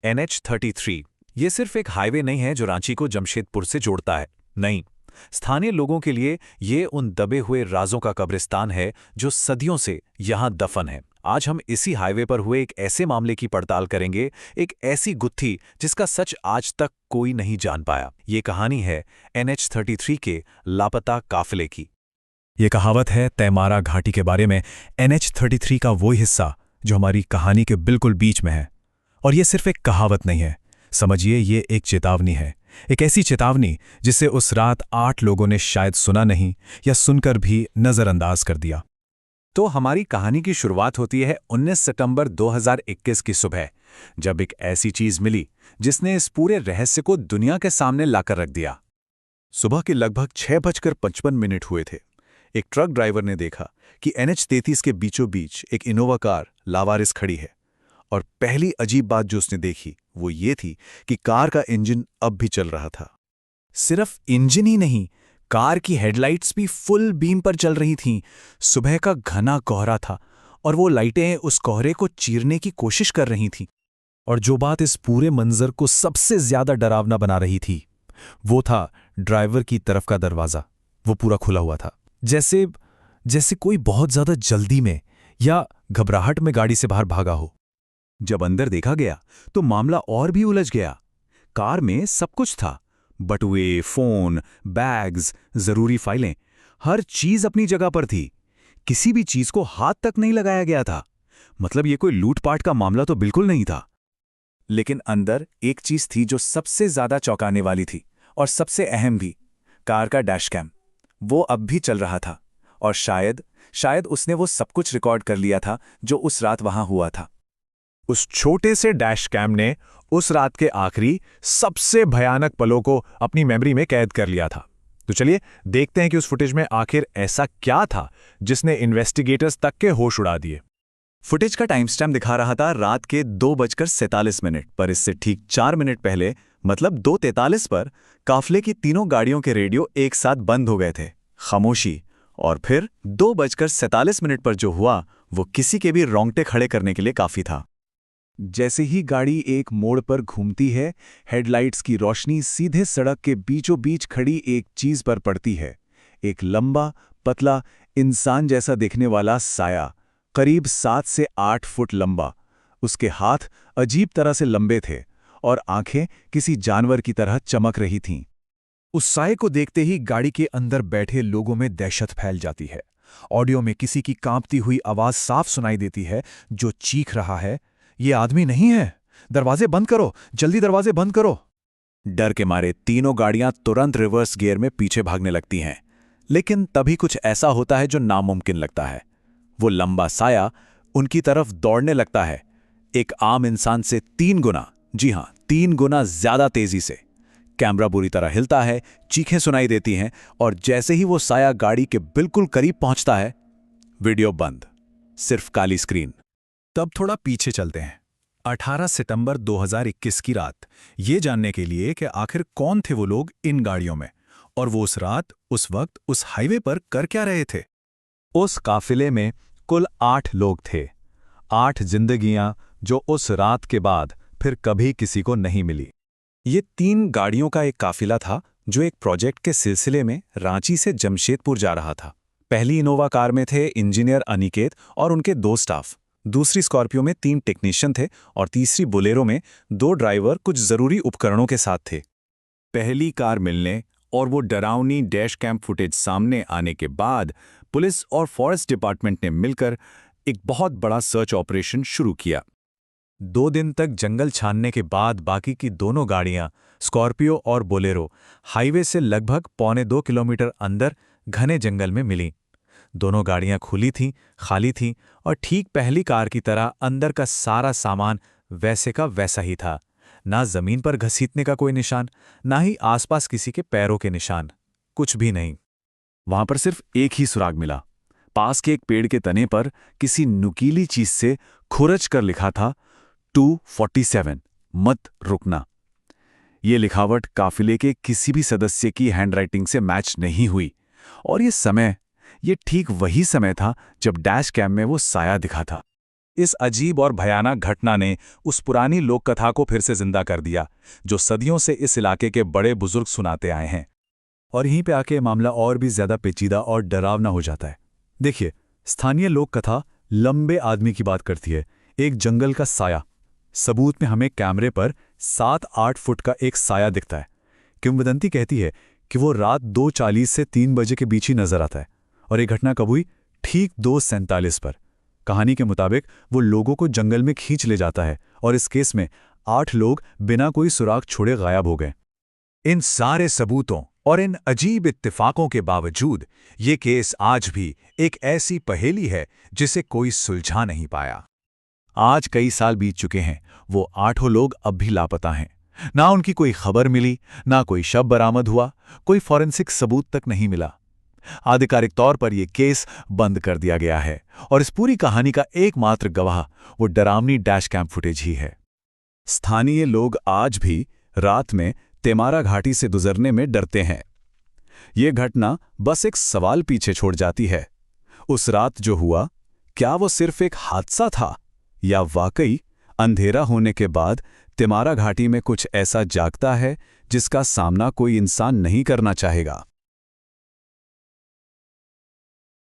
NH-33 ये सिर्फ एक हाईवे नहीं है जो रांची को जमशेदपुर से जोड़ता है। नहीं, स्थानीय लोगों के लिए ये उन दबे हुए राजों का कब्रिस्तान है जो सदियों से यहाँ दफन है। आज हम इसी हाईवे पर हुए एक ऐसे मामले की पड़ताल करेंगे, एक ऐसी गुत्थी जिसका सच आज तक कोई नहीं जान पाया। ये कहानी है NH-33 के लापता काफिले की। ये कहावत है तैमारा घाटी के बारे में। NH-33 का वो हिस्सा जो हमारी कहानी के बिल्कुल बीच में है। और ये सिर्फ एक कहावत नहीं है, समझिए ये एक चेतावनी है। एक ऐसी चेतावनी जिसे उस रात 8 लोगों ने शायद सुना नहीं या सुनकर भी नजरअंदाज कर दिया। तो हमारी कहानी की शुरुआत होती है 19 सितंबर 2021 की सुबह, जब एक ऐसी चीज मिली जिसने इस पूरे रहस्य को दुनिया के सामने लाकर रख दिया। सुबह के लगभग 6:55 हुए थे। एक ट्रक ड्राइवर ने देखा कि NH-33 के बीचों बीच एक इनोवा कार लावारिस खड़ी है। और पहली अजीब बात जो उसने देखी वो ये थी कि कार का इंजन अब भी चल रहा था। सिर्फ इंजन ही नहीं, कार की हेडलाइट्स भी फुल बीम पर चल रही थीं। सुबह का घना कोहरा था और वो लाइटें उस कोहरे को चीरने की कोशिश कर रही थीं। और जो बात इस पूरे मंजर को सबसे ज्यादा डरावना बना रही थी वो था ड्राइवर की तरफ का दरवाजा। वो पूरा खुला हुआ था, जैसे कोई बहुत ज्यादा जल्दी में या घबराहट में गाड़ी से बाहर भागा हो। जब अंदर देखा गया तो मामला और भी उलझ गया। कार में सब कुछ था, बटुए, फोन, बैग्स, जरूरी फाइलें, हर चीज अपनी जगह पर थी। किसी भी चीज को हाथ तक नहीं लगाया गया था। मतलब ये कोई लूटपाट का मामला तो बिल्कुल नहीं था। लेकिन अंदर एक चीज थी जो सबसे ज्यादा चौंकाने वाली थी और सबसे अहम भी, कार का डैश कैम। वो अब भी चल रहा था और शायद उसने वो सब कुछ रिकॉर्ड कर लिया था जो उस रात वहां हुआ था। उस छोटे से डैश कैम ने उस रात के आखिरी सबसे भयानक पलों को अपनी मेमोरी में कैद कर लिया था। तो चलिए देखते हैं कि उस फुटेज में आखिर ऐसा क्या था जिसने इन्वेस्टिगेटर्स तक के होश उड़ा दिए। फुटेज का टाइम स्टैम्प दिखा रहा था रात के 2:47, पर इससे ठीक 4 मिनट पहले, मतलब 2:43 पर काफिले की तीनों गाड़ियों के रेडियो एक साथ बंद हो गए थे। खामोशी। और फिर 2:47 पर जो हुआ वो किसी के भी रोंगटे खड़े करने के लिए काफी था। जैसे ही गाड़ी एक मोड़ पर घूमती है, हेडलाइट्स की रोशनी सीधे सड़क के बीचों बीच खड़ी एक चीज पर पड़ती है। एक लंबा, पतला, इंसान जैसा दिखने वाला साया, करीब 7 से 8 फुट लंबा। उसके हाथ अजीब तरह से लंबे थे और आंखें किसी जानवर की तरह चमक रही थीं। उस साये को देखते ही गाड़ी के अंदर बैठे लोगों में दहशत फैल जाती है। ऑडियो में किसी की कांपती हुई आवाज साफ सुनाई देती है जो चीख रहा है, ये आदमी नहीं है, दरवाजे बंद करो, जल्दी दरवाजे बंद करो। डर के मारे तीनों गाड़ियां तुरंत रिवर्स गियर में पीछे भागने लगती हैं। लेकिन तभी कुछ ऐसा होता है जो नामुमकिन लगता है। वो लंबा साया उनकी तरफ दौड़ने लगता है, एक आम इंसान से 3 गुना, जी हां 3 गुना ज्यादा तेजी से। कैमरा बुरी तरह हिलता है, चीखें सुनाई देती हैं और जैसे ही वो साया गाड़ी के बिल्कुल करीब पहुंचता है, वीडियो बंद, सिर्फ काली स्क्रीन। तब थोड़ा पीछे चलते हैं। 18 सितंबर 2021 की रात, ये जानने के लिए कि आखिर कौन थे वो लोग इन गाड़ियों में और वो उस रात, उस वक्त, उस हाईवे पर कर क्या रहे थे। उस काफिले में कुल 8 लोग थे। 8 जिंदगियां जो उस रात के बाद फिर कभी किसी को नहीं मिली। ये 3 गाड़ियों का एक काफिला था जो एक प्रोजेक्ट के सिलसिले में रांची से जमशेदपुर जा रहा था। पहली इनोवा कार में थे इंजीनियर अनिकेत और उनके 2 स्टाफ। दूसरी स्कॉर्पियो में 3 टेक्नीशियन थे और तीसरी बोलेरो में 2 ड्राइवर कुछ जरूरी उपकरणों के साथ थे। पहली कार मिलने और वो डरावनी डैश कैम फुटेज सामने आने के बाद पुलिस और फॉरेस्ट डिपार्टमेंट ने मिलकर एक बहुत बड़ा सर्च ऑपरेशन शुरू किया। 2 दिन तक जंगल छानने के बाद बाकी की दोनों गाड़ियां, स्कॉर्पियो और बोलेरो, हाईवे से लगभग 1.25 किलोमीटर अंदर घने जंगल में मिलीं। दोनों गाड़ियां खुली थीं, खाली थीं और ठीक पहली कार की तरह अंदर का सारा सामान वैसे का वैसा ही था। ना जमीन पर घसीटने का कोई निशान, ना ही आसपास किसी के पैरों के निशान, कुछ भी नहीं। वहां पर सिर्फ एक ही सुराग मिला। पास के एक पेड़ के तने पर किसी नुकीली चीज से खुरच कर लिखा था 247, मत रुकना। ये लिखावट काफिले के किसी भी सदस्य की हैंडराइटिंग से मैच नहीं हुई और ये ठीक वही समय था जब डैश कैम में वो साया दिखा था। इस अजीब और भयानक घटना ने उस पुरानी लोक कथा को फिर से जिंदा कर दिया, जो सदियों से इस इलाके के बड़े बुजुर्ग सुनाते आए हैं। और यहीं पे आके मामला और भी ज्यादा पेचीदा और डरावना हो जाता है। देखिए, स्थानीय लोक कथा लंबे आदमी की बात करती है, एक जंगल का साया। सबूत में हमें कैमरे पर 7-8 फुट का एक साया दिखता है। किंवदंती कहती है कि वो रात 2:40 से 3 बजे के बीच ही नजर आता है। और ये घटना कब हुई? ठीक 2:47 पर। कहानी के मुताबिक वो लोगों को जंगल में खींच ले जाता है और इस केस में 8 लोग बिना कोई सुराग छोड़े गायब हो गए। इन सारे सबूतों और इन अजीब इत्तेफाकों के बावजूद ये केस आज भी एक ऐसी पहेली है जिसे कोई सुलझा नहीं पाया। आज कई साल बीत चुके हैं, वो 8 लोग अब भी लापता हैं। ना उनकी कोई खबर मिली, ना कोई शव बरामद हुआ, कोई फॉरेंसिक सबूत तक नहीं मिला। आधिकारिक तौर पर यह केस बंद कर दिया गया है और इस पूरी कहानी का एकमात्र गवाह वो डरावनी डैश कैम फुटेज ही है। स्थानीय लोग आज भी रात में तेमारा घाटी से गुजरने में डरते हैं। ये घटना बस एक सवाल पीछे छोड़ जाती है। उस रात जो हुआ, क्या वो सिर्फ एक हादसा था या वाकई अंधेरा होने के बाद तेमारा घाटी में कुछ ऐसा जागता है जिसका सामना कोई इंसान नहीं करना चाहेगा?